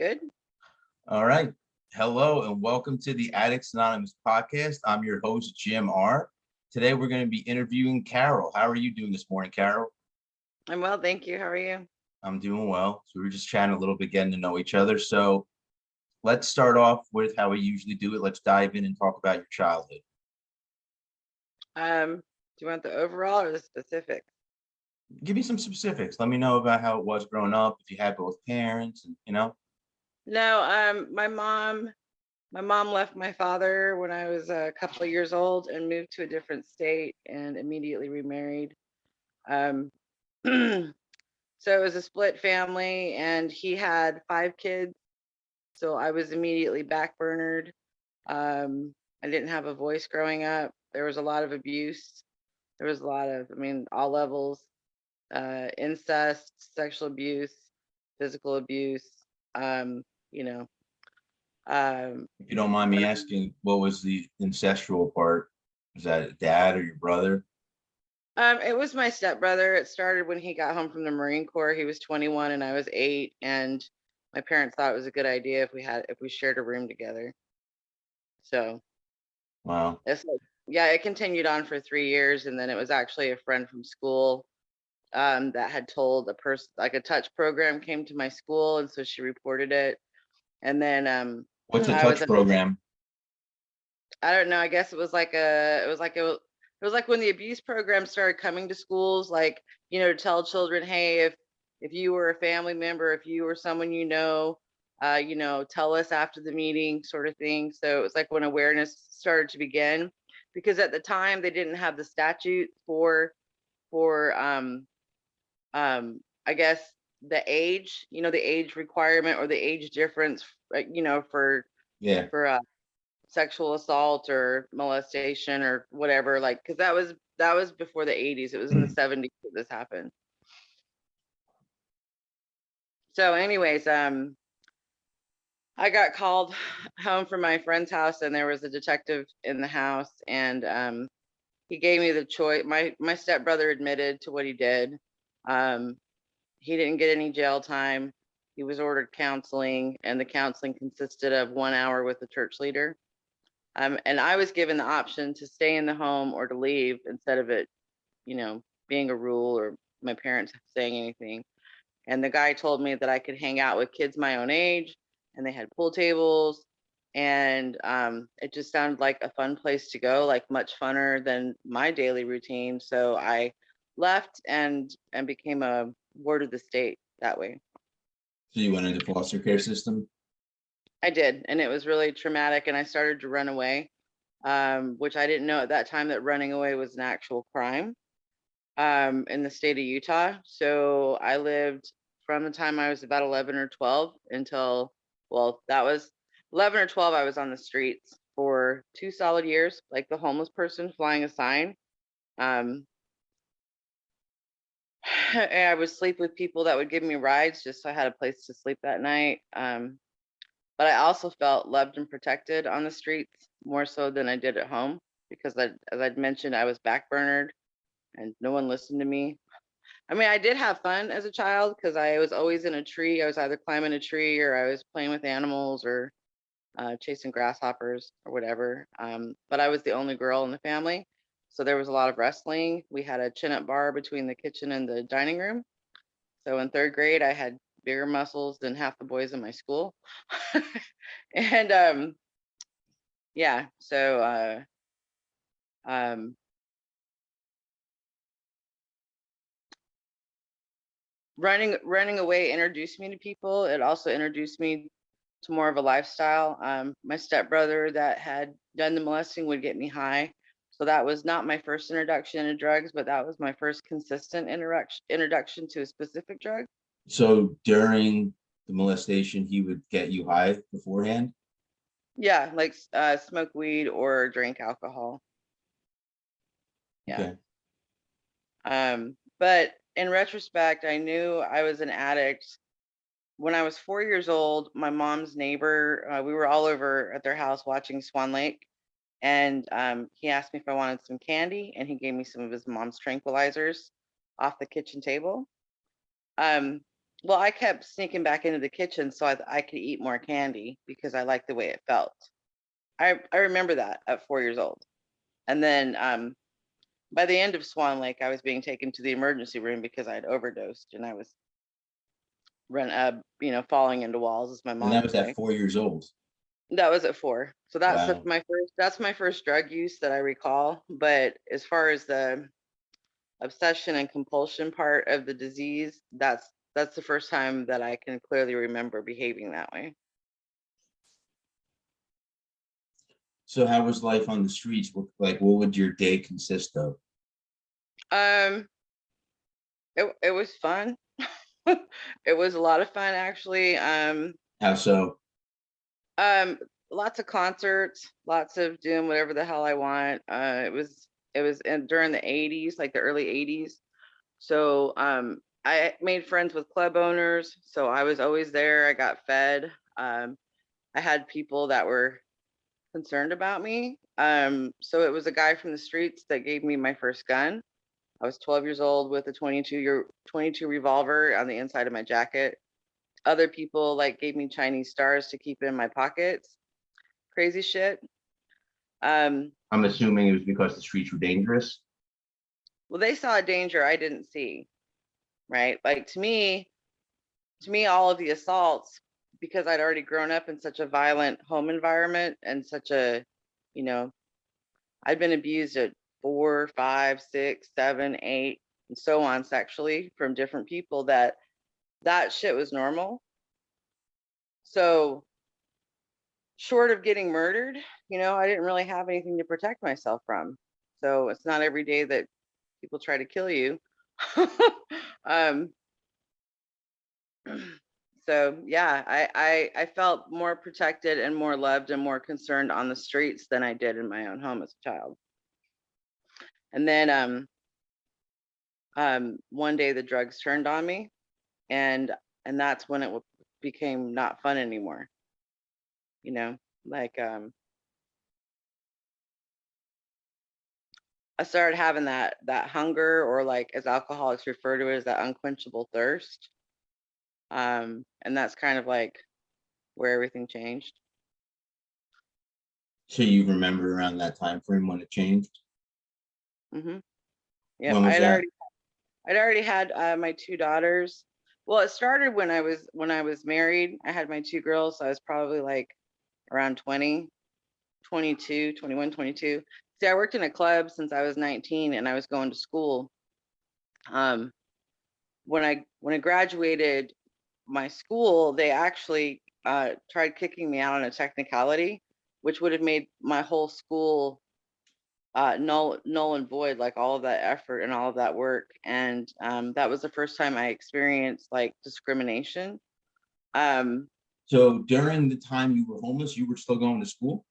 Good. All right. Hello and welcome to the Addicts Anonymous podcast. I'm your host, Jim R. Today we're going to be interviewing Carol. How are you doing this morning, Carol? I'm well, thank you. How are you? I'm doing well. So we were just chatting a little bit, getting to know each other. So let's start off with how we usually do it. Let's dive in and talk about your childhood. Do you want the overall or the specific? Give me some specifics. Let me know about how it was growing up, if you had both parents, and. No, my mom left my father when I was a couple of years old and moved to a different state and immediately remarried. Um, so it was a split family, and he had 5 kids. So I was immediately backburnered. I didn't have a voice growing up. There was a lot of abuse. There was a lot of, all levels, incest, sexual abuse, physical abuse. Um, you know, If you don't mind me asking, what was the incestual part? Was that dad or your brother? it was my stepbrother. It started when he got home from the Marine Corps. He was 21 and I was 8, and my parents thought it was a good idea if we shared a room together. So Wow. it's like, yeah, it continued on for 3 years, and then it was actually a friend from school that had told a person, like a touch program came to my school, and so she reported it. And then What's a I was touch in, program? I don't know, I guess it was like when the abuse program started coming to schools, like, to tell children, hey, if you were a family member, if you were someone tell us after the meeting, sort of thing. So it was like when awareness started to begin, because at the time they didn't have the statute for I guess the age requirement or the age difference, like, Yeah. for sexual assault or molestation or whatever, like, because that was before the 80s. It was in the 70s that this happened. So anyways, I got called home from my friend's house, and there was a detective in the house, and he gave me the choice. My stepbrother admitted to what he did. um he didn't get any jail time. He was ordered counseling, and the counseling consisted of 1 hour with the church leader. And I was given the option to stay in the home or to leave, instead of it, being a rule or my parents saying anything. And the guy told me that I could hang out with kids my own age, and they had pool tables. And it just sounded like a fun place to go, like much funner than my daily routine. So I left and became a ward of the state that way. So you went into foster care system? I did, and it was really traumatic. And I started to run away, which I didn't know at that time that running away was an actual crime in the state of Utah. So I lived from the time I was about 11 or 12 until, well, that was 11 or 12. I was on the streets for 2 solid years, like the homeless person flying a sign. Um, and I would sleep with people that would give me rides just so I had a place to sleep that night. But I also felt loved and protected on the streets more so than I did at home, because as I'd mentioned, I was backburnered and no one listened to me. I did have fun as a child because I was always in a tree. I was either climbing a tree or I was playing with animals or chasing grasshoppers or whatever. But I was the only girl in the family. So there was a lot of wrestling. We had a chin up bar between the kitchen and the dining room. So in third grade, I had bigger muscles than half the boys in my school. And yeah, so um, running away introduced me to people. It also introduced me to more of a lifestyle. My stepbrother that had done the molesting would get me high. So that was not my first introduction to drugs, but that was my first consistent introduction to a specific drug. So during the molestation, he would get you high beforehand? Yeah, like smoke weed or drink alcohol. Yeah. Okay. But in retrospect, I knew I was an addict when I was 4 years old. My mom's neighbor, we were all over at their house watching Swan Lake, and he asked me if I wanted some candy, and he gave me some of his mom's tranquilizers off the kitchen table. Um, well, I kept sneaking back into the kitchen so I could eat more candy because I liked the way it felt. I remember that at 4 years old. And then by the end of Swan Lake, I was being taken to the emergency room because I had overdosed and I was falling into walls, as my And mom that would was at say. 4 years old. That was at 4. So Wow. that's my first drug use that I recall. But as far as the obsession and compulsion part of the disease, that's the first time that I can clearly remember behaving that way. So how was life on the streets? What would your day consist of? Um, it was fun. It was a lot of fun actually. How so? Um, Lots of concerts, lots of doing whatever the hell I want. During the 80s, like the early 80s. So I made friends with club owners, so I was always there. I got fed. I had people that were concerned about me. So it was a guy from the streets that gave me my first gun. I was 12 years old with a 22 revolver on the inside of my jacket. Other people like gave me Chinese stars to keep in my pockets. Crazy shit. Um, I'm assuming it was because the streets were dangerous. well, they saw a danger I didn't see, right? Like to me, all of the assaults, because I'd already grown up in such a violent home environment and such a, you know, I'd been abused at 4, 5, 6, 7, 8, and so on sexually from different people that shit was normal. So short of getting murdered, I didn't really have anything to protect myself from. So it's not every day that people try to kill you. um, so yeah, I felt more protected and more loved and more concerned on the streets than I did in my own home as a child. And then one day the drugs turned on me, and that's when it became not fun anymore. You know, like I started having that hunger, or like as alcoholics refer to it as that unquenchable thirst. And that's kind of like where everything changed. So you remember around that time frame when it changed? Hmm. Yep, When was that? I'd already had my 2 daughters. Well, it started when I was married. I had my 2 girls, so I was probably like around 20, 22, 21, 22. See, I worked in a club since I was 19 and I was going to school. Um, when I graduated my school, they actually tried kicking me out on a technicality, which would have made my whole school null and void, like all of that effort and all of that work. And that was the first time I experienced like discrimination. Um, So during the time you were homeless, you were still going to school?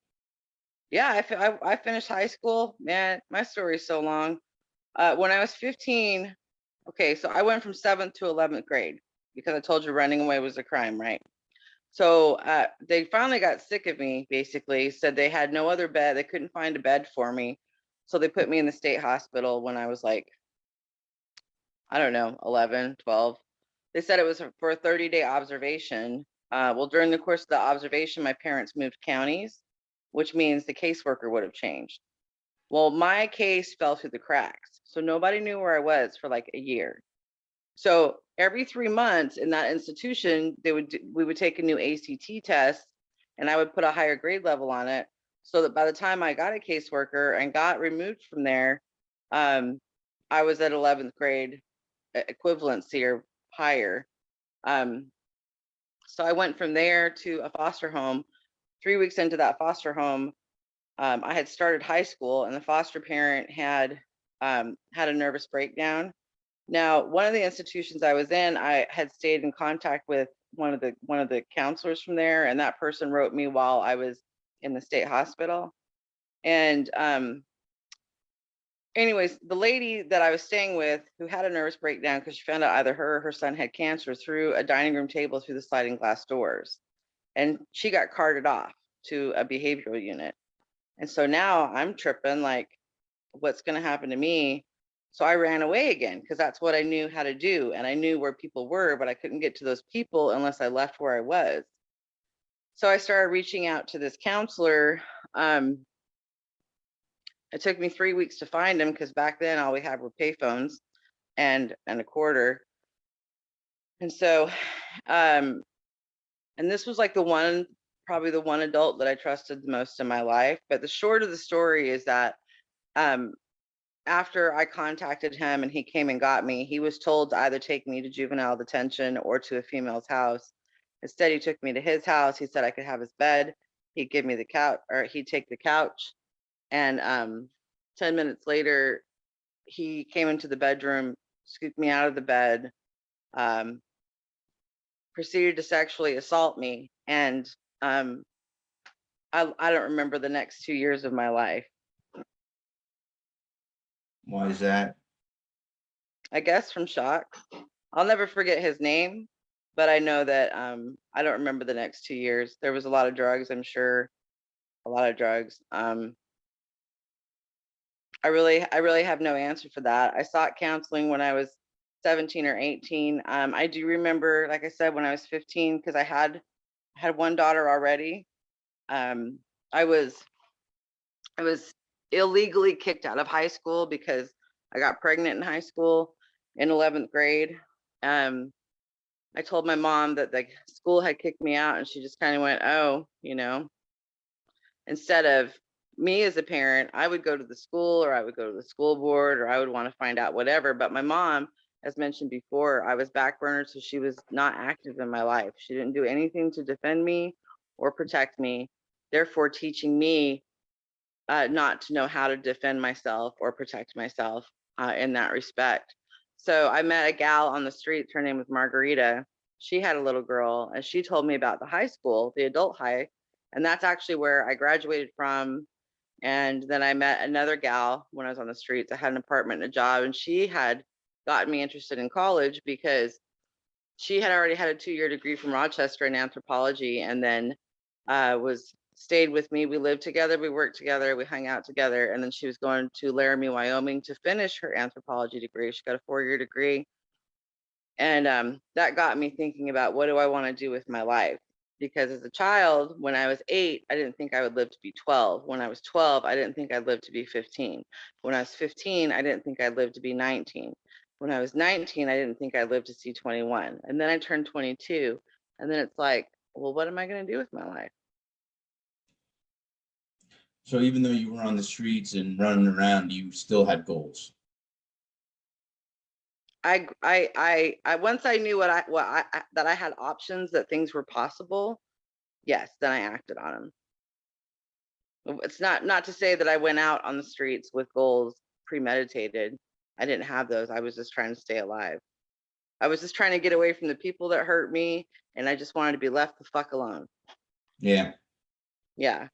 yeah, I finished high school. Man, my story is so long. When I was 15, okay, so I went from 7th to 11th grade because I told you running away was a crime, right? So they finally got sick of me, basically, said they had no other bed. They couldn't find a bed for me. So they put me in the state hospital when I was like, I don't know, 11, 12. They said it was for a 30-day observation. Well, during the course of the observation, my parents moved counties, which means the caseworker would have changed. Well, my case fell through the cracks. So nobody knew where I was for like a year. So every 3 months in that institution, we would take a new ACT test, and I would put a higher grade level on it, so that by the time I got a caseworker and got removed from there, um, I was at 11th grade equivalency or higher. Um, so I went from there to a foster home. 3 weeks into that foster home, I had started high school, and the foster parent had a nervous breakdown. Now, one of the institutions I was in, I had stayed in contact with one of the counselors from there, and that person wrote me while I was in the state hospital. And anyways, the lady that I was staying with, who had a nervous breakdown because she found out either her or her son had cancer, through a dining room table through the sliding glass doors, and she got carted off to a behavioral unit. And so now I'm tripping, like, what's going to happen to me? So I ran away again because that's what I knew how to do. And I knew where people were, but I couldn't get to those people unless I left where I was. So I started reaching out to this counselor. It took me 3 weeks to find him because back then all we had were payphones and a quarter. And so, and this was like probably the one adult that I trusted the most in my life. But the short of the story is that after I contacted him and he came and got me, he was told to either take me to juvenile detention or to a female's house. Instead, he took me to his house. He said I could have his bed. He'd give me the couch, or he'd take the couch. And 10 minutes later, he came into the bedroom, scooped me out of the bed, proceeded to sexually assault me. And I don't remember the next 2 years of my life. Why is that? I guess from shock. I'll never forget his name, but I know that I don't remember the next 2 years. There was a lot of drugs, I'm sure, a lot of drugs. I really have no answer for that. I sought counseling when I was 17 or 18. I do remember, like I said, when I was 15, because I had one daughter already. I was illegally kicked out of high school because I got pregnant in high school in 11th grade. I told my mom that the school had kicked me out, and she just kind of went, oh, instead of me as a parent, I would go to the school, or I would go to the school board, or I would want to find out whatever. But my mom, as mentioned before, I was backburnered, so she was not active in my life. She didn't do anything to defend me or protect me, therefore teaching me not to know how to defend myself or protect myself in that respect. So I met a gal on the streets. Her name was Margarita. She had a little girl, and she told me about the high school, the adult high, and that's actually where I graduated from. And then I met another gal when I was on the streets. I had an apartment and a job, and she had gotten me interested in college because she had already had a 2-year degree from Rochester in anthropology, and then stayed with me. We lived together, we worked together, we hung out together, and then she was going to Laramie, Wyoming to finish her anthropology degree. She got a 4-year degree. And that got me thinking about, what do I want to do with my life? Because as a child, when I was 8, I didn't think I would live to be 12. When I was 12, I didn't think I'd live to be 15. When I was 15, I didn't think I'd live to be 19. When I was 19, I didn't think I'd live to see 21. And then I turned 22. And then it's like, well, what am I going to do with my life? So even though you were on the streets and running around, you still had goals. I once I knew that I had options, that things were possible. Yes, then I acted on them. It's not to say that I went out on the streets with goals premeditated. I didn't have those. I was just trying to stay alive. I was just trying to get away from the people that hurt me, and I just wanted to be left the fuck alone. Yeah. Yeah.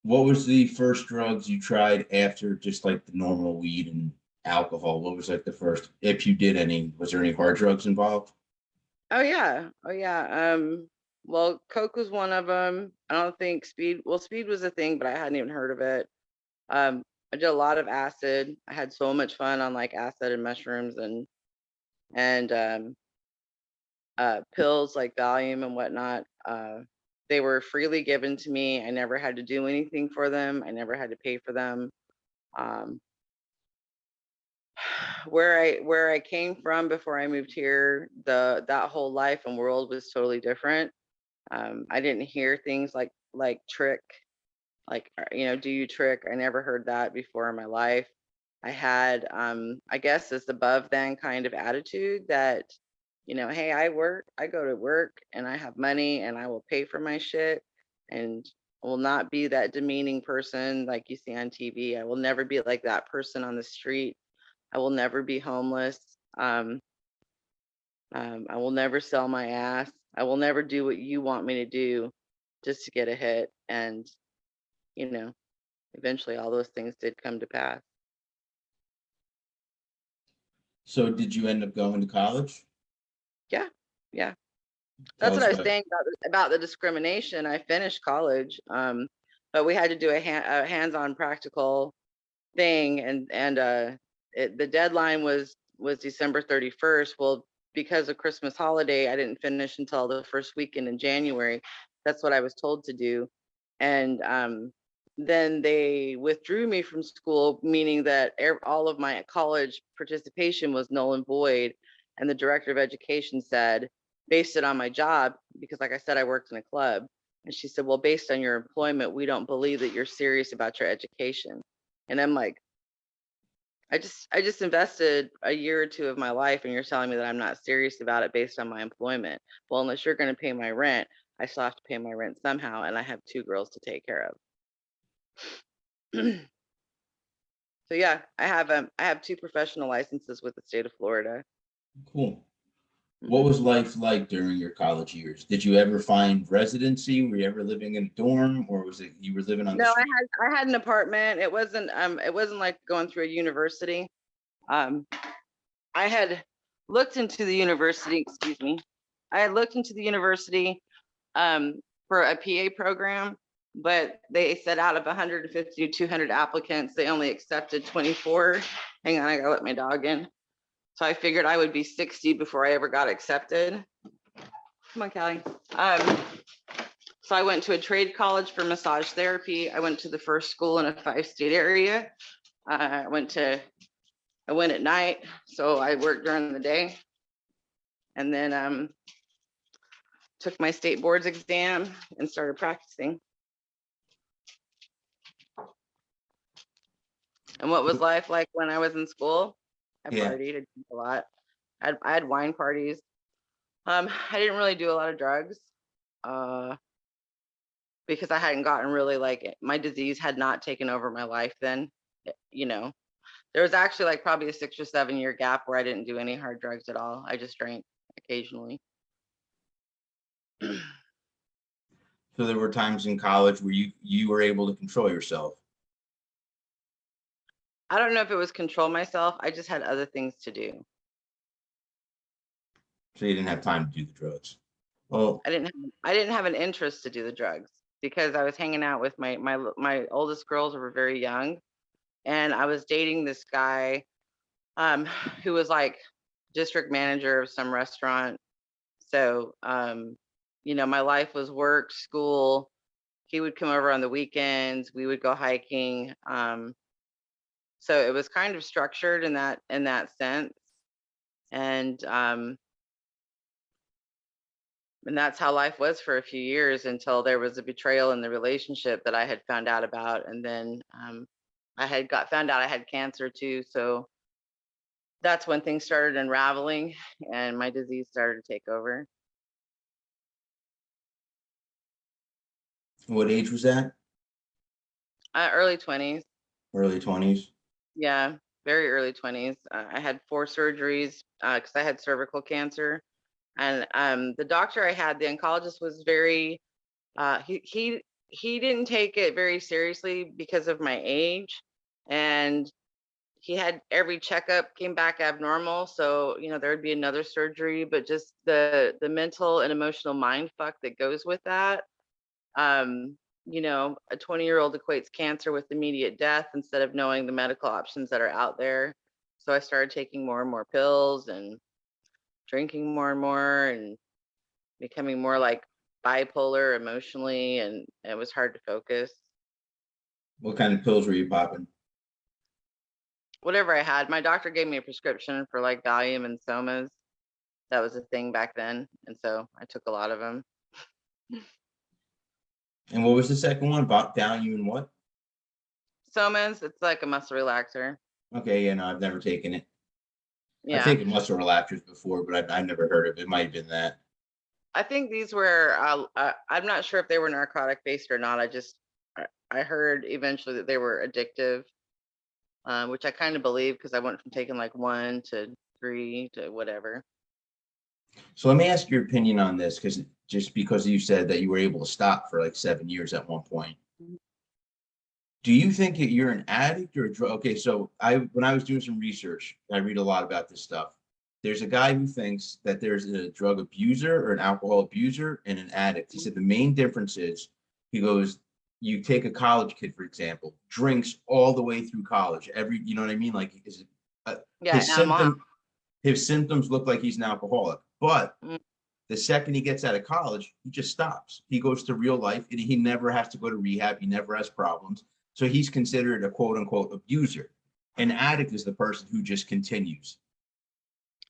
What was the first drugs you tried after just like the normal weed and alcohol? What was like the first, if you did any, was there any hard drugs involved? Oh yeah. Oh yeah. Well, coke was one of them. I don't think speed. Well, speed was a thing, but I hadn't even heard of it. I did a lot of acid. I had so much fun on like acid and mushrooms and pills like Valium and whatnot. They were freely given to me. I never had to do anything for them. I never had to pay for them. Um, where I came from before I moved here, that whole life and world was totally different. I didn't hear things like trick, like do you trick? I never heard that before in my life. I had I guess this above then kind of attitude that, hey, I go to work and I have money and I will pay for my shit, and will not be that demeaning person like you see on TV. I will never be like that person on the street. I will never be homeless. I will never sell my ass. I will never do what you want me to do just to get a hit. And, eventually all those things did come to pass. So did you end up going to college? Yeah. Yeah. Tell That's what us I was about. saying about the discrimination. I finished college, but we had to do a hands-on practical thing, and the deadline was December 31st. Well, because of Christmas holiday, I didn't finish until the first weekend in January. That's what I was told to do. And then they withdrew me from school, meaning that all of my college participation was null and void. And the director of education said, based it on my job, because like I said, I worked in a club. And she said, well, based on your employment, we don't believe that you're serious about your education. And I'm like, I just invested a year or two of my life and you're telling me that I'm not serious about it based on my employment. Well, unless you're going to pay my rent, I still have to pay my rent somehow, and I have 2 girls to take care of. So yeah, I have 2 professional licenses with the state of Florida. Cool. What was life like during your college years? Did you ever find residency? Were you ever living in a dorm, or was it you were living on the No, street? I had an apartment. It wasn't like going through a university. Um, I had looked into the university, excuse me. I had looked into the university for a PA program, but they said out of 150 to 200 applicants, they only accepted 24. Hang on, I gotta let my dog in. So I figured I would be 60 before I ever got accepted. Come on, Callie. So I went to a trade college for massage therapy. I went to the first school in a 5-state area. I went at night, so I worked during the day. And then took my state boards exam and started practicing. And what was life like when I was in school? I Yeah. partied, I drank a lot. I had wine parties. I didn't really do a lot of drugs because I hadn't gotten really like my disease had not taken over my life then. You know, there was actually like probably a 6 or 7 year gap where I didn't do any hard drugs at all. I just drank occasionally. So there were times in college where you were able to control yourself. I don't know if it was control myself. I just had other things to do. So you didn't have time to do the drugs. Well, I didn't have an interest to do the drugs because I was hanging out with my oldest girls were very young, and I was dating this guy who was like district manager of some restaurant. So my life was work, school. He would come over on the weekends. We would go hiking. So it was kind of structured in that sense. And that's how life was for a few years until there was a betrayal in the relationship that I had found out about. And then I had found out I had cancer too. So that's when things started unraveling and my disease started to take over. what age was that? Early 20s. Early 20s. Yeah, very early 20s. I had 4 surgeries because I had cervical cancer. And the doctor I had, the oncologist, was very, he didn't take it very seriously because of my age. And he had every checkup came back abnormal. So, there would be another surgery, but just the mental and emotional mind fuck that goes with that. A 20-year-old equates cancer with immediate death instead of knowing the medical options that are out there. So I started taking more and more pills and drinking more and more and becoming more like bipolar emotionally, and it was hard to focus. What kind of pills were you popping? Whatever I had, my doctor gave me a prescription for like Valium and Somas. That was a thing back then, and so I took a lot of them. And what was the second one? Valium and what? Somas, it's like a muscle relaxer. Okay, yeah, no, I've never taken it. I've Yeah, taken muscle relaxers before, but I've never heard of it. It might have been that. I think these were. I'm not sure if they were narcotic based or not. I heard eventually that they were addictive, which I kind of believe because I went from taking like 1 to 3 to whatever. So let me ask your opinion on this, because you said that you were able to stop for like 7 years at one point. Do you think that you're an addict or a drug? Okay, so when I was doing some research, I read a lot about this stuff. There's a guy who thinks that there's a drug abuser or an alcohol abuser and an addict. He said the main difference is, he goes, you take a college kid, for example, drinks all the way through college. You know what I mean? Like, is Yeah, his and a mom. symptoms look like he's an alcoholic, but Mm, the second he gets out of college, he just stops. He goes to real life and he never has to go to rehab. He never has problems. So he's considered a quote unquote abuser. An addict is the person who just continues.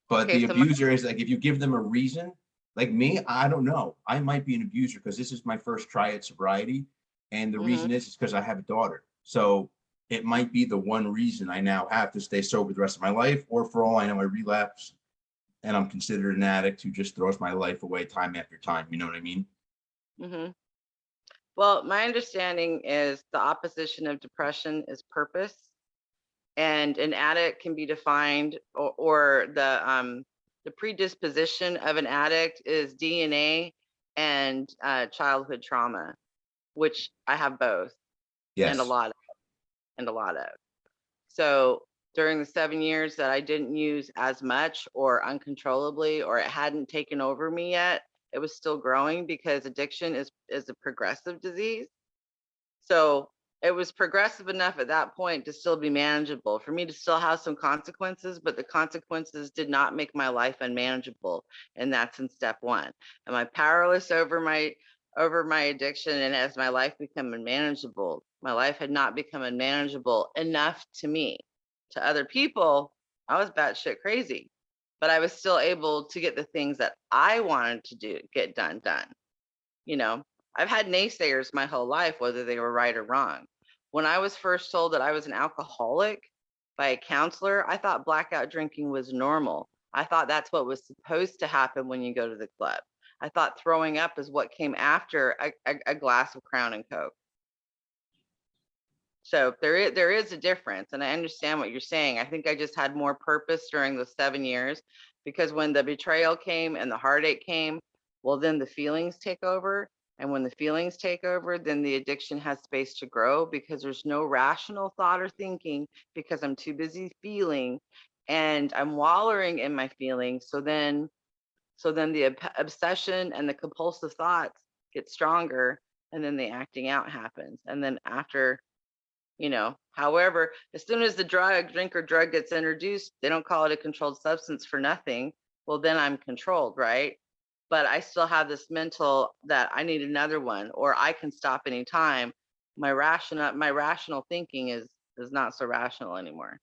But Okay, the so my, abuser is like, if you give them a reason, like me, I don't know. I might be an abuser because this is my first try at sobriety. And the mhm. reason is because I have a daughter. So it might be the one reason I now have to stay sober the rest of my life, or for all I know, I relapse and I'm considered an addict who just throws my life away time after time. You know what I mean? Mhm. Well, my understanding is the opposition of depression is purpose, and an addict can be defined, or the predisposition of an addict is DNA and childhood trauma, which I have both, and a Yes. lot of, and a lot of. So during the 7 years that I didn't use as much or uncontrollably, or it hadn't taken over me yet, it was still growing because addiction is a progressive disease. So it was progressive enough at that point to still be manageable, for me to still have some consequences, but the consequences did not make my life unmanageable. And that's in step one. Am I powerless over my addiction? And as my life become unmanageable, my life had not become unmanageable enough to me. To other people, I was batshit crazy, but I was still able to get the things that I wanted to get done. You know, I've had naysayers my whole life, whether they were right or wrong. When I was first told that I was an alcoholic by a counselor, I thought blackout drinking was normal. I thought that's what was supposed to happen when you go to the club. I thought throwing up is what came after a glass of Crown and Coke. So there is a difference, and I understand what you're saying. I think I just had more purpose during those 7 years, because when the betrayal came and the heartache came, well, then the feelings take over. And when the feelings take over, then the addiction has space to grow, because there's no rational thought or thinking, because I'm too busy feeling and I'm wallowing in my feelings. So then the obsession and the compulsive thoughts get stronger, and then the acting out happens. And then after, however, as soon as the drink or drug gets introduced, they don't call it a controlled substance for nothing. Well, then I'm controlled, right? But I still have this mental that I need another one, or I can stop anytime. My rational thinking is not so rational anymore.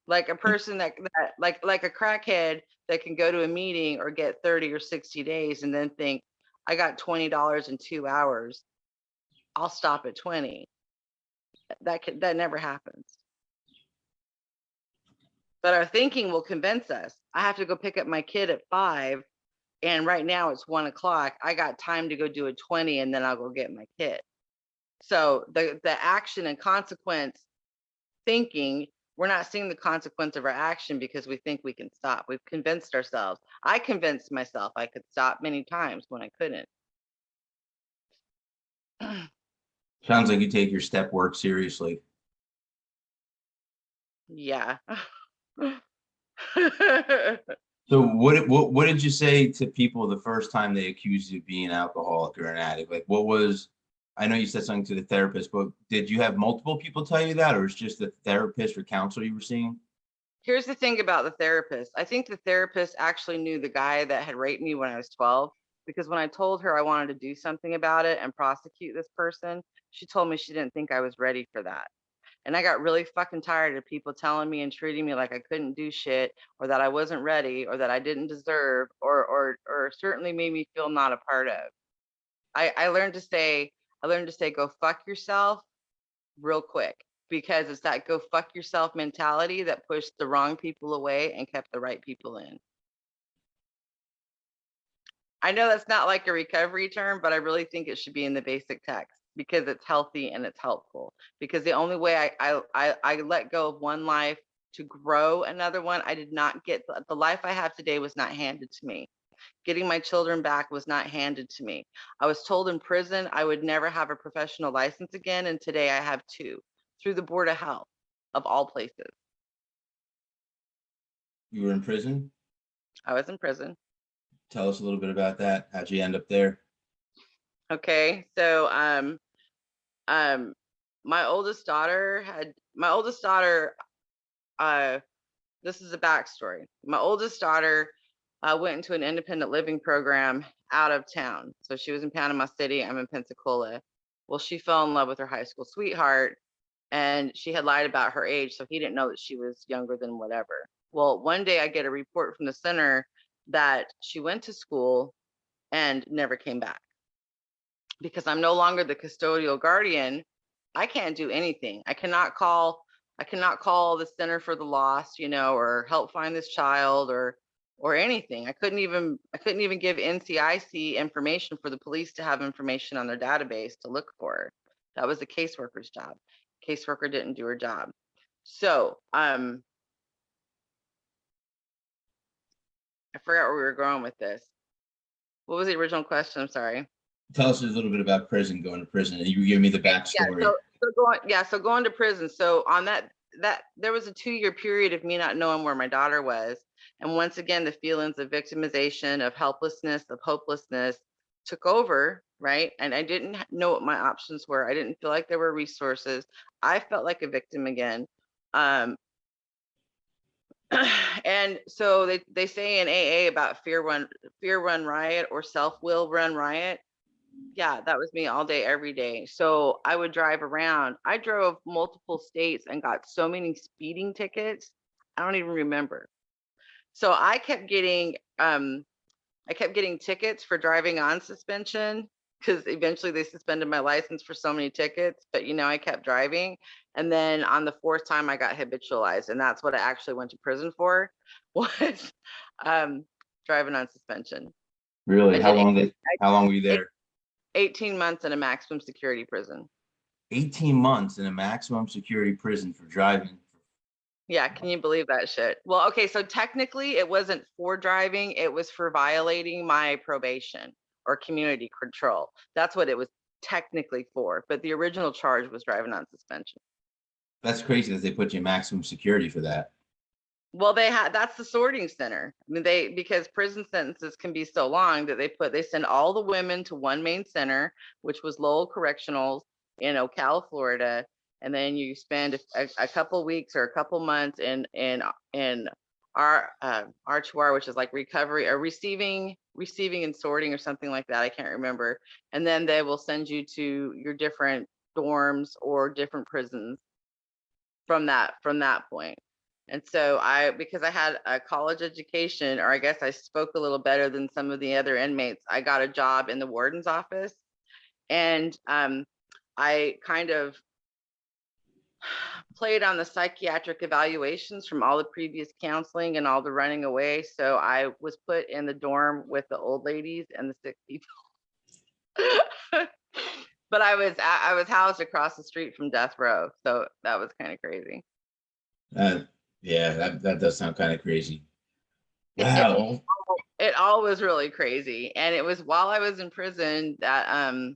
Like a person that like a crackhead that can go to a meeting or get 30 or 60 days and then think, I got $20 in 2 hours, I'll stop at 20. That never happens. But our thinking will convince us. I have to go pick up my kid at 5, and right now it's 1 o'clock. I got time to go do a 20, and then I'll go get my kid. So the action and consequence thinking, we're not seeing the consequence of our action because we think we can stop. We've convinced ourselves. I convinced myself I could stop many times when I couldn't. Sounds like you take your step work seriously. Yeah. So what did you say to people the first time they accused you of being an alcoholic or an addict? Like what was, I know you said something to the therapist, but did you have multiple people tell you that, or it's just the therapist or counselor you were seeing? Here's the thing about the therapist. I think the therapist actually knew the guy that had raped me when I was 12, because when I told her I wanted to do something about it and prosecute this person, she told me she didn't think I was ready for that. And I got really fucking tired of people telling me and treating me like I couldn't do shit, or that I wasn't ready, or that I didn't deserve, or certainly made me feel not a part of. I learned to say, go fuck yourself real quick, because it's that go fuck yourself mentality that pushed the wrong people away and kept the right people in. I know that's not like a recovery term, but I really think it should be in the basic text, because it's healthy and it's helpful. Because the only way I let go of one life to grow another one, I did not get the life I have today was not handed to me. Getting my children back was not handed to me. I was told in prison I would never have a professional license again, and today I have two, through the Board of Health, of all places. You were in prison. I was in prison. Tell us a little bit about that. How'd you end up there? Okay, so my oldest daughter uh this is a backstory. My oldest daughter went into an independent living program out of town. So she was in Panama City. I'm in Pensacola. Well, she fell in love with her high school sweetheart, and she had lied about her age. So he didn't know that she was younger than whatever. Well, one day I get a report from the center that she went to school and never came back. Because I'm no longer the custodial guardian, I can't do anything. I cannot call the Center for the Lost, or help find this child or anything. I couldn't even give NCIC information for the police to have information on their database to look for her. That was the caseworker's job. Caseworker didn't do her job. So, I forgot where we were going with this. What was the original question? I'm sorry. Tell us a little bit about going to prison. And you give me the backstory. So going to prison. So on that there was a 2-year period of me not knowing where my daughter was. And once again, the feelings of victimization, of helplessness, of hopelessness took over, right? And I didn't know what my options were. I didn't feel like there were resources. I felt like a victim again. And so they say in AA about fear run riot or self-will run riot. Yeah, that was me all day, every day. So I would drive around. I drove multiple states and got so many speeding tickets. I don't even remember. So I kept getting tickets for driving on suspension, because eventually they suspended my license for so many tickets, but I kept driving. And then on the 4th time I got habitualized, and that's what I actually went to prison for, was driving on suspension. Really? How long were you there? 18 months in a maximum security prison. 18 months in a maximum security prison for driving. Yeah, can you believe that shit? Well, okay, so technically it wasn't for driving, it was for violating my probation or community control. That's what it was technically for, but the original charge was driving on suspension. That's crazy that they put you in maximum security for that. Well, that's the sorting center. I mean, because prison sentences can be so long that they send all the women to one main center, which was Lowell Correctionals in Ocala, Florida, and then you spend a couple weeks or a couple months in R2R, which is like recovery or receiving and sorting or something like that. I can't remember. And then they will send you to your different dorms or different prisons from that point. And so because I had a college education, or I guess I spoke a little better than some of the other inmates, I got a job in the warden's office. And I kind of played on the psychiatric evaluations from all the previous counseling and all the running away. So I was put in the dorm with the old ladies and the sick people. But I was housed across the street from death row. So that was kind of crazy. Yeah, that does sound kind of crazy. Wow. It all was really crazy. And it was while I was in prison that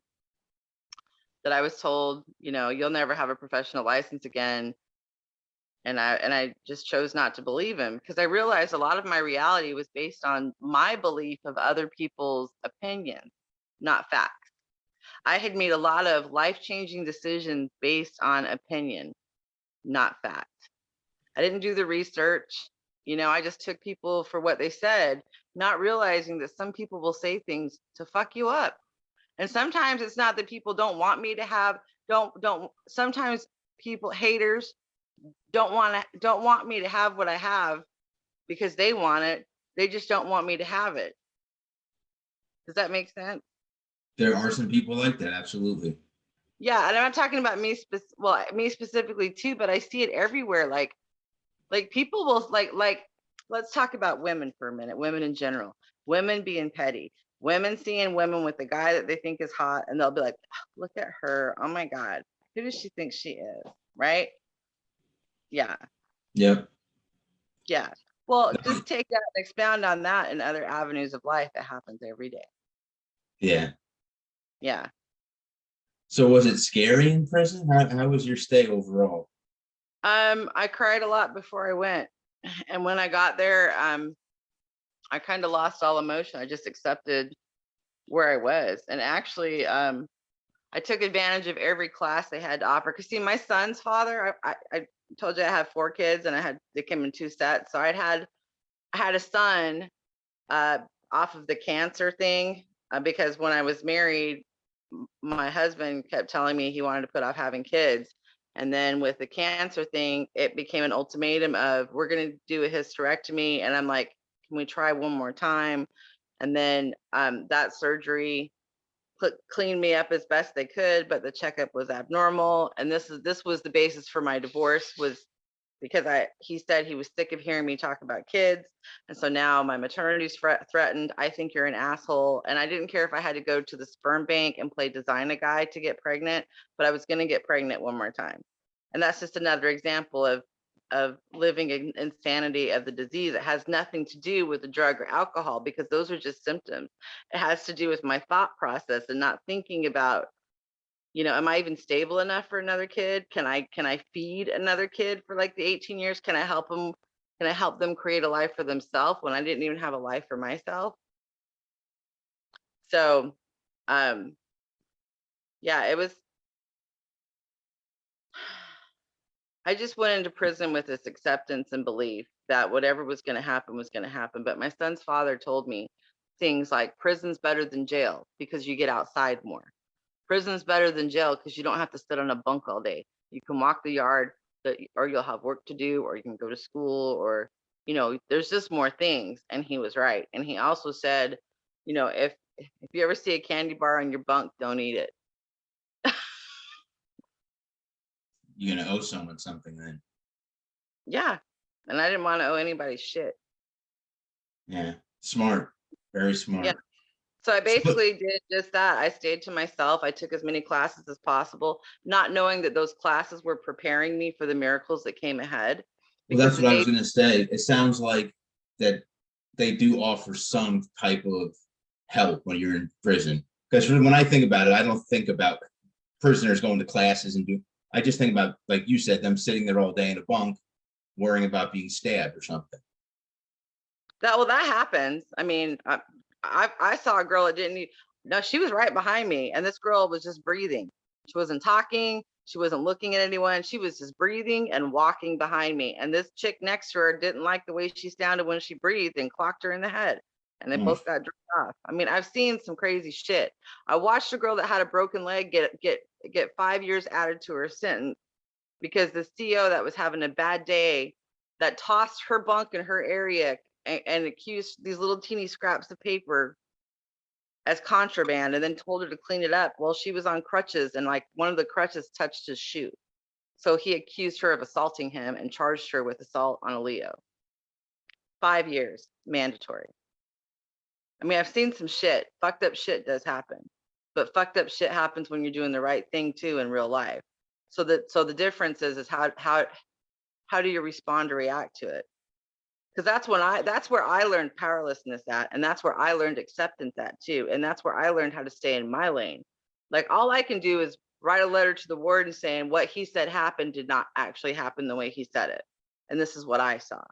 I was told, you'll never have a professional license again. And I just chose not to believe him, because I realized a lot of my reality was based on my belief of other people's opinions, not facts. I had made a lot of life-changing decisions based on opinion, not fact. I didn't do the research. I just took people for what they said, not realizing that some people will say things to fuck you up. And sometimes it's not that people don't want me to have, sometimes people, haters, don't want me to have what I have because they want it. They just don't want me to have it. Does that make sense? There are some people like that, absolutely. Yeah, and I'm not talking about me specifically too, but I see it everywhere. Like people will like let's talk about women for a minute, women in general, women being petty, women seeing women with a guy that they think is hot, and they'll be like, oh, look at her, oh my God, who does she think she is, right? Yeah. Yep. Yeah. Well, just take that and expound on that in other avenues of life. That happens every day. Yeah. Yeah. So was it scary in prison? How was your stay overall? I cried a lot before I went. And when I got there, I kind of lost all emotion. I just accepted where I was. And actually, I took advantage of every class they had to offer. Cause see, my son's father, I told you I have 4 kids and they came in 2 sets. So I had a son off of the cancer thing because when I was married, my husband kept telling me he wanted to put off having kids. And then with the cancer thing, it became an ultimatum of we're going to do a hysterectomy. And I'm like, can we try one more time? And then that surgery cleaned me up as best they could, but the checkup was abnormal. And this was the basis for my divorce, was because he said he was sick of hearing me talk about kids. And so now my maternity's threatened. I think you're an asshole. And I didn't care if I had to go to the sperm bank and play design a guy to get pregnant, but I was going to get pregnant one more time. And that's just another example of living in insanity of the disease. It has nothing to do with the drug or alcohol because those are just symptoms. It has to do with my thought process and not thinking about, am I even stable enough for another kid? Can I feed another kid for like the 18 years? Can I help them create a life for themselves when I didn't even have a life for myself? So, yeah, I just went into prison with this acceptance and belief that whatever was going to happen was going to happen. But my son's father told me things like prison's better than jail because you get outside more. Prison's better than jail because you don't have to sit on a bunk all day. You can walk the yard, or you'll have work to do, or you can go to school, or, there's just more things. And he was right. And he also said, if you ever see a candy bar on your bunk, don't eat it. You're gonna owe someone something then. Yeah. And I didn't want to owe anybody shit. Yeah, smart, very smart. Yeah. So I basically did just that. I stayed to myself. I took as many classes as possible, not knowing that those classes were preparing me for the miracles that came ahead. Well, that's what I was going to say. It sounds like that they do offer some type of help when you're in prison. Because when I think about it, I don't think about prisoners going to classes I just think about, like you said, them sitting there all day in a bunk, worrying about being stabbed or something. That happens. I mean, I saw a girl that didn't need. No, she was right behind me, and this girl was just breathing. She wasn't talking. She wasn't looking at anyone. She was just breathing and walking behind me. And this chick next to her didn't like the way she sounded when she breathed and clocked her in the head. And they both got dropped off. I mean, I've seen some crazy shit. I watched a girl that had a broken leg get 5 years added to her sentence because the CO that was having a bad day, that tossed her bunk in her area and accused these little teeny scraps of paper as contraband and then told her to clean it up. Well, she was on crutches and like one of the crutches touched his shoe. So he accused her of assaulting him and charged her with assault on a Leo. 5 years, mandatory. I mean, I've seen some shit. Fucked up shit does happen. But fucked up shit happens when you're doing the right thing too in real life. So the difference is how do you respond to react to it? Because that's where I learned powerlessness at, and that's where I learned acceptance at too, and that's where I learned how to stay in my lane. Like all I can do is write a letter to the warden saying what he said happened did not actually happen the way he said it, and this is what I saw.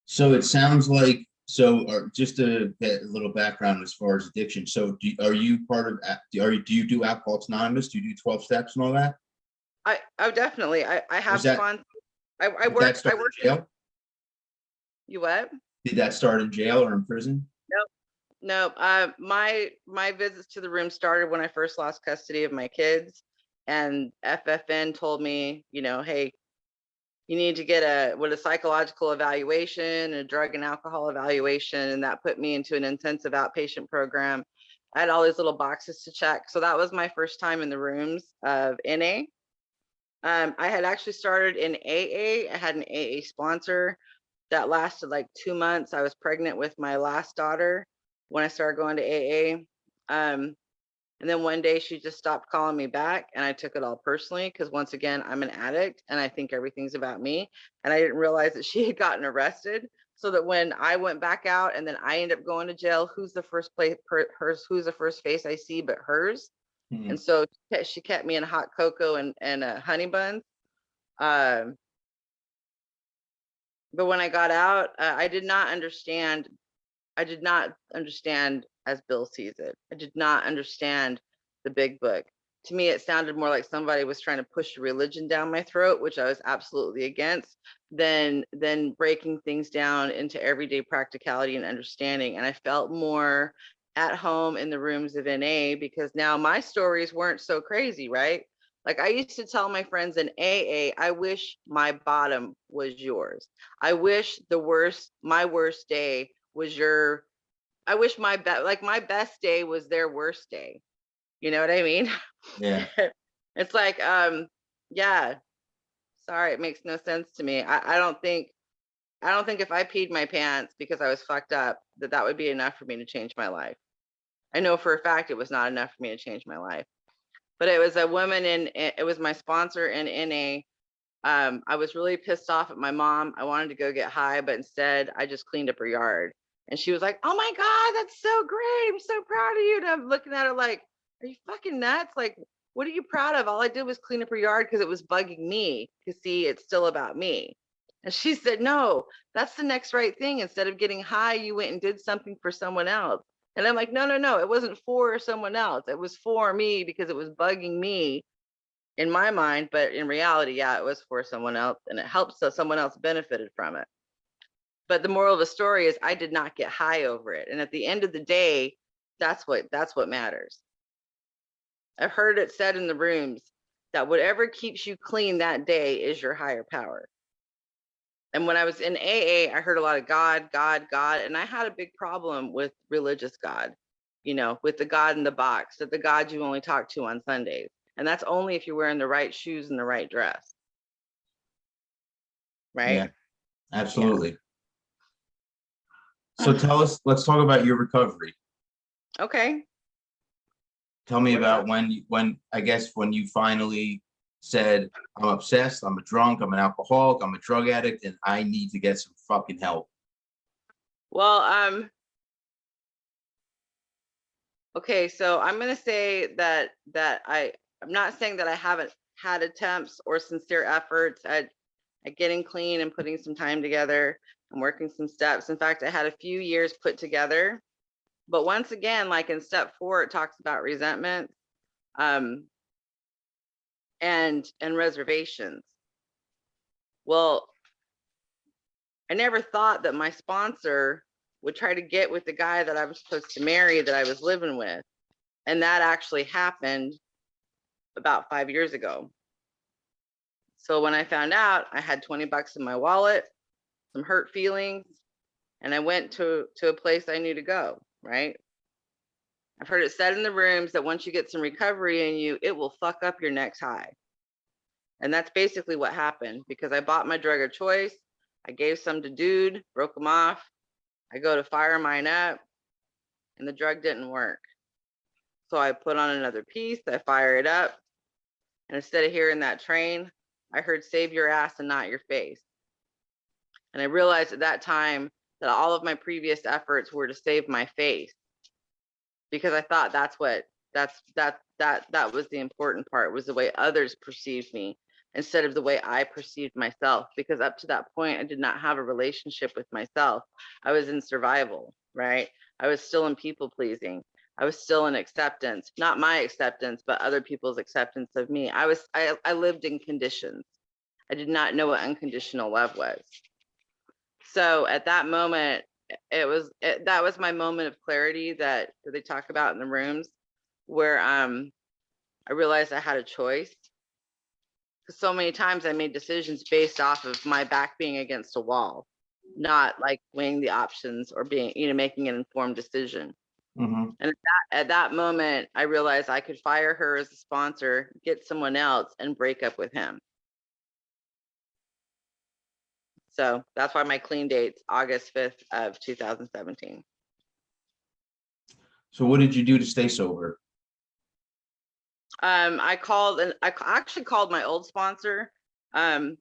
So it sounds like just to get a little background as far as addiction. So are you part of? Do you do Alcoholics Anonymous? Do you do 12 steps and all that? I definitely I have fun. I work. In jail? You what? Did that start in jail or in prison? No. My visits to the room started when I first lost custody of my kids, and FFN told me, hey, you need to get a psychological evaluation, a drug and alcohol evaluation, and that put me into an intensive outpatient program. I had all these little boxes to check, so that was my first time in the rooms of NA. I had actually started in AA. I had an AA sponsor that lasted like 2 months. I was pregnant with my last daughter when I started going to AA. And then one day she just stopped calling me back and I took it all personally because once again, I'm an addict and I think everything's about me. And I didn't realize that she had gotten arrested. So that when I went back out and then I ended up going to jail, who's the first face I see but hers? Mm-hmm. And so she kept me in hot cocoa and honey buns. But when I got out, I did not understand as Bill sees it. I did not understand the big book. To me, it sounded more like somebody was trying to push religion down my throat, which I was absolutely against, than breaking things down into everyday practicality and understanding. And I felt more at home in the rooms of NA because now my stories weren't so crazy, right? Like I used to tell my friends in AA, I wish my bottom was yours. I wish my worst day was I wish my best day was their worst day. You know what I mean? Yeah. It's like, yeah, sorry, it makes no sense to me. I don't think if I peed my pants because I was fucked up, that would be enough for me to change my life. I know for a fact it was not enough for me to change my life. But it was a woman it was my sponsor in NA. I was really pissed off at my mom. I wanted to go get high, but instead I just cleaned up her yard. And she was like, "Oh my God, that's so great. I'm so proud of you." And I'm looking at her like, "Are you fucking nuts? Like, what are you proud of? All I did was clean up her yard because it was bugging me to see it's still about me." And she said, "No, that's the next right thing. Instead of getting high, you went and did something for someone else." And I'm like, "No, no, no. It wasn't for someone else. It was for me because it was bugging me in my mind, but in reality, yeah, it was for someone else and it helped so someone else benefited from it." But the moral of the story is I did not get high over it. And at the end of the day, that's what matters. I've heard it said in the rooms that whatever keeps you clean that day is your higher power. And when I was in AA, I heard a lot of God, God, God, and I had a big problem with religious God, with the God in the box, that the God you only talk to on Sundays. And that's only if you're wearing the right shoes and the right dress. Right? Yeah, absolutely. So let's talk about your recovery. Okay. Tell me about when I guess when you finally said, "I'm obsessed, I'm a drunk, I'm an alcoholic, I'm a drug addict, and I need to get some fucking help." Well, okay, so I'm gonna say that I'm not saying that I haven't had attempts or sincere efforts at getting clean and putting some time together and working some steps. In fact, I had a few years put together. But once again, like in step 4, it talks about resentment and reservations. Well, I never thought that my sponsor would try to get with the guy that I was supposed to marry that I was living with. And that actually happened about 5 years ago. So when I found out, I had 20 bucks in my wallet, some hurt feelings, and I went to a place I knew to go, right? I've heard it said in the rooms that once you get some recovery in you, it will fuck up your next high. And that's basically what happened because I bought my drug of choice. I gave some to dude, broke them off. I go to fire mine up and the drug didn't work. So I put on another piece, I fire it up. And instead of hearing that train, I heard save your ass and not your face. And I realized at that time that all of my previous efforts were to save my face because I thought that was the important part, was the way others perceived me instead of the way I perceived myself. Because up to that point, I did not have a relationship with myself. I was in survival, right? I was still in people pleasing. I was still in acceptance, not my acceptance, but other people's acceptance of me. I lived in conditions. I did not know what unconditional love was. So at that moment, that was my moment of clarity that they talk about in the rooms, where I realized I had a choice. Because so many times I made decisions based off of my back being against a wall, not like weighing the options or being, making an informed decision. Mm-hmm. And at that moment, I realized I could fire her as a sponsor, get someone else, and break up with him. So that's why my clean date's August 5th of 2017. So what did you do to stay sober? I called and I actually called my old sponsor. I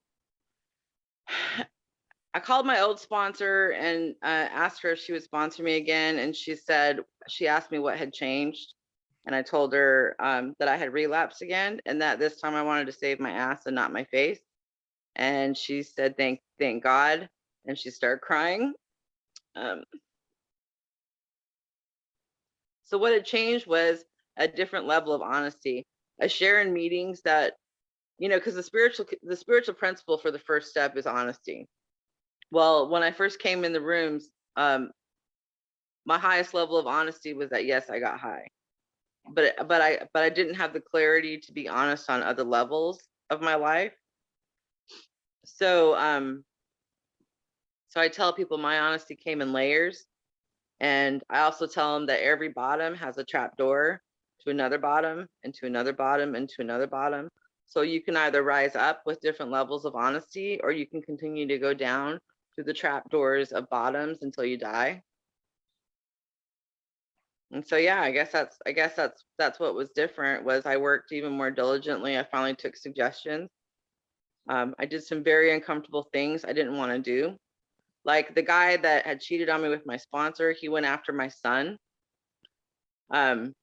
called my old sponsor and asked her if she would sponsor me again. And she asked me what had changed. And I told her that I had relapsed again and that this time I wanted to save my ass and not my face. And she said, thank God. And she started crying. So what had changed was a different level of honesty. I share in meetings that, because the spiritual principle for the first step is honesty. Well, when I first came in the rooms, my highest level of honesty was that yes, I got high, but I didn't have the clarity to be honest on other levels of my life. So so I tell people my honesty came in layers, and I also tell them that every bottom has a trap door to another bottom and to another bottom and to another bottom. So you can either rise up with different levels of honesty, or you can continue to go down through the trap doors of bottoms until you die. And so yeah, I guess that's what was different. Was I worked even more diligently. I finally took suggestions. I did some very uncomfortable things I didn't want to do. Like the guy that had cheated on me with my sponsor, he went after my son. And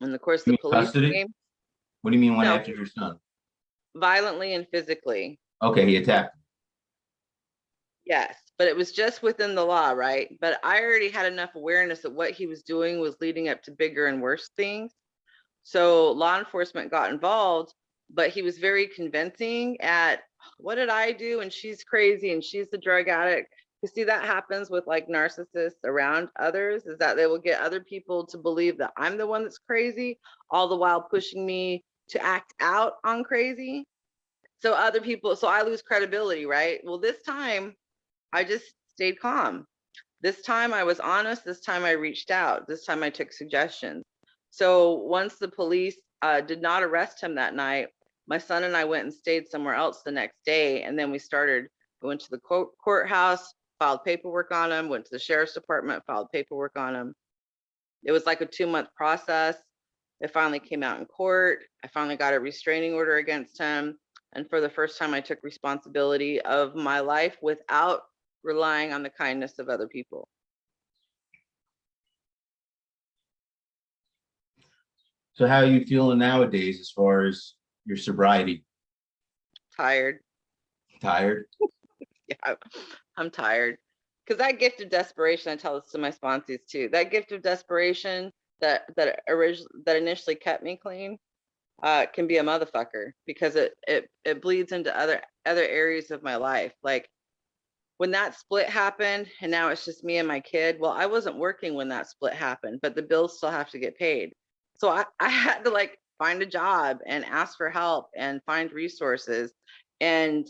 of course You the mean police custody? came. What do you mean went No, after your son? violently and physically. Okay, he attacked. Yes, but it was just within the law, right? But I already had enough awareness that what he was doing was leading up to bigger and worse things. So law enforcement got involved, but he was very convincing at, what did I do? And she's crazy and she's the drug addict. You see, that happens with like narcissists around others, is that they will get other people to believe that I'm the one that's crazy, all the while pushing me to act out on crazy. So other people, so I lose credibility, right? Well, this time I just stayed calm. This time I was honest. This time I reached out. This time I took suggestions. So once the police did not arrest him that night, my son and I went and stayed somewhere else the next day. And then we went to the courthouse, filed paperwork on him, went to the sheriff's department, filed paperwork on him. It was like a 2-month process. It finally came out in court. I finally got a restraining order against him. And for the first time, I took responsibility of my life without relying on the kindness of other people. So how are you feeling nowadays as far as your sobriety? Tired. Tired? Yeah, I'm tired. Because that gift of desperation, I tell this to my sponsees too. That gift of desperation that initially kept me clean can be a motherfucker, because it bleeds into other areas of my life. Like when that split happened and now it's just me and my kid. Well, I wasn't working when that split happened, but the bills still have to get paid. So I had to like find a job and ask for help and find resources. And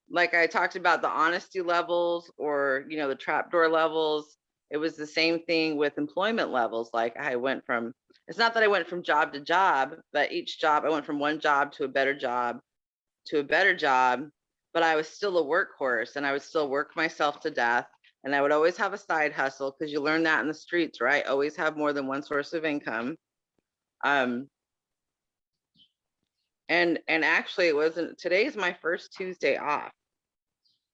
like I talked about the honesty levels, or the trapdoor levels, it was the same thing with employment levels. Like it's not that I went from job to job, but each job I went from one job to a better job to a better job, but I was still a workhorse and I would still work myself to death. And I would always have a side hustle, because you learn that in the streets, right? Always have more than one source of income. And actually it wasn't, today's my first Tuesday off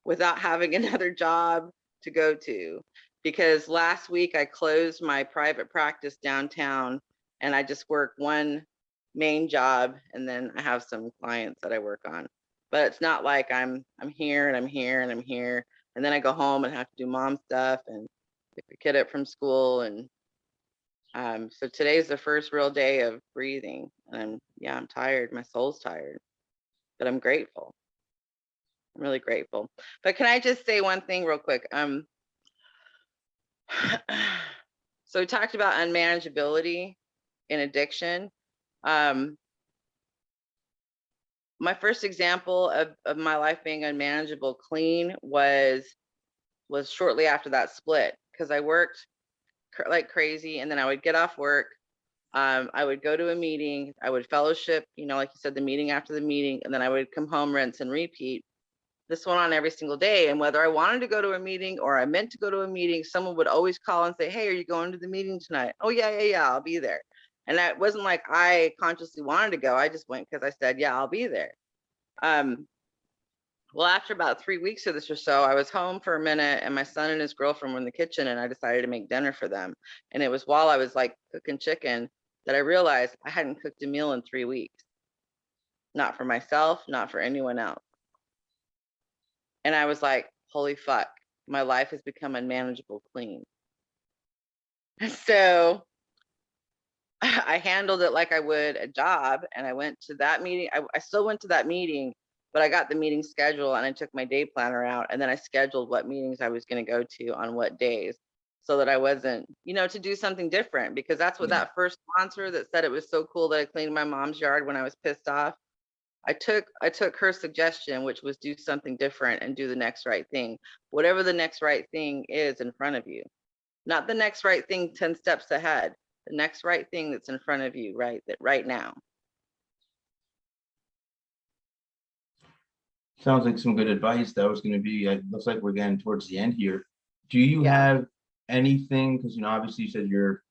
without having another job to go to, because last week I closed my private practice downtown and I just work one main job, and then I have some clients that I work on. But it's not like I'm here and I'm here and I'm here, and then I go home and have to do mom stuff and pick the kid up from school. And so today's the first real day of breathing, and I'm tired. My soul's tired, but I'm grateful. I'm really grateful. But can I just say one thing real quick? So we talked about unmanageability in addiction. My first example of my life being unmanageable clean was shortly after that split, because I worked like crazy, and then I would get off work. I would go to a meeting, I would fellowship, like you said, the meeting after the meeting, and then I would come home, rinse and repeat. This went on every single day. And whether I wanted to go to a meeting or I meant to go to a meeting, someone would always call and say, "Hey, are you going to the meeting tonight?" "Oh, yeah, I'll be there." And that wasn't like I consciously wanted to go. I just went because I said, "Yeah, I'll be there." Well, after about 3 weeks of this or so, I was home for a minute, and my son and his girlfriend were in the kitchen, and I decided to make dinner for them. And it was while I was like cooking chicken that I realized I hadn't cooked a meal in 3 weeks. Not for myself, not for anyone else. And I was like, holy fuck, my life has become unmanageable clean. So I handled it like I would a job, and I went to that meeting. I still went to that meeting, but I got the meeting schedule and I took my day planner out, and then I scheduled what meetings I was going to go to on what days, so that I wasn't, to do something different, because that's what Yeah. that first sponsor that said it was so cool that I cleaned my mom's yard when I was pissed off. I took her suggestion, which was do something different and do the next right thing, whatever the next right thing is in front of you. Not the next right thing 10 steps ahead, the next right thing that's in front of you right now. Sounds like some good advice. That was going to be, it looks like we're getting towards the end here. Do you Yeah. have anything, because, obviously you said you're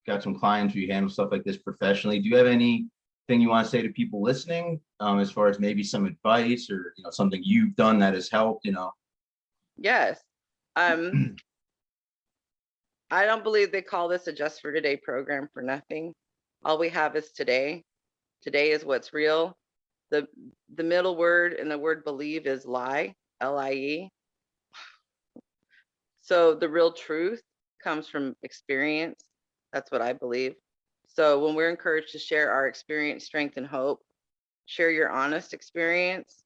got some clients who you handle stuff like this professionally. Do you have anything you want to say to people listening, as far as maybe some advice or, something you've done that has helped, Yes. I don't believe they call this a just for today program for nothing. All we have is today. Today is what's real. The middle word in the word believe is lie, L-I-E. So the real truth comes from experience. That's what I believe. So when we're encouraged to share our experience, strength, and hope, share your honest experience.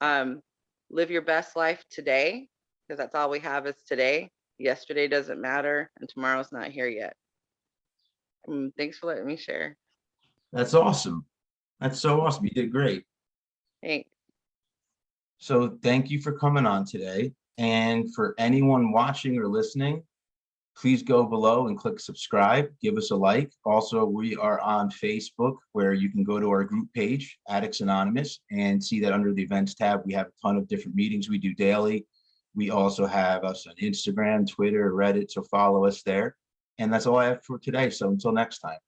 Live your best life today, because that's all we have is today. Yesterday doesn't matter, and tomorrow's not here yet. Thanks for letting me share. That's awesome. That's so awesome. You did great. Thanks. So thank you for coming on today. And for anyone watching or listening, please go below and click subscribe, give us a like. Also, we are on Facebook, where you can go to our group page, Addicts Anonymous, and see that under the events tab, we have a ton of different meetings we do daily. We also have us on Instagram, Twitter, Reddit, so follow us there. And that's all I have for today. So until next time.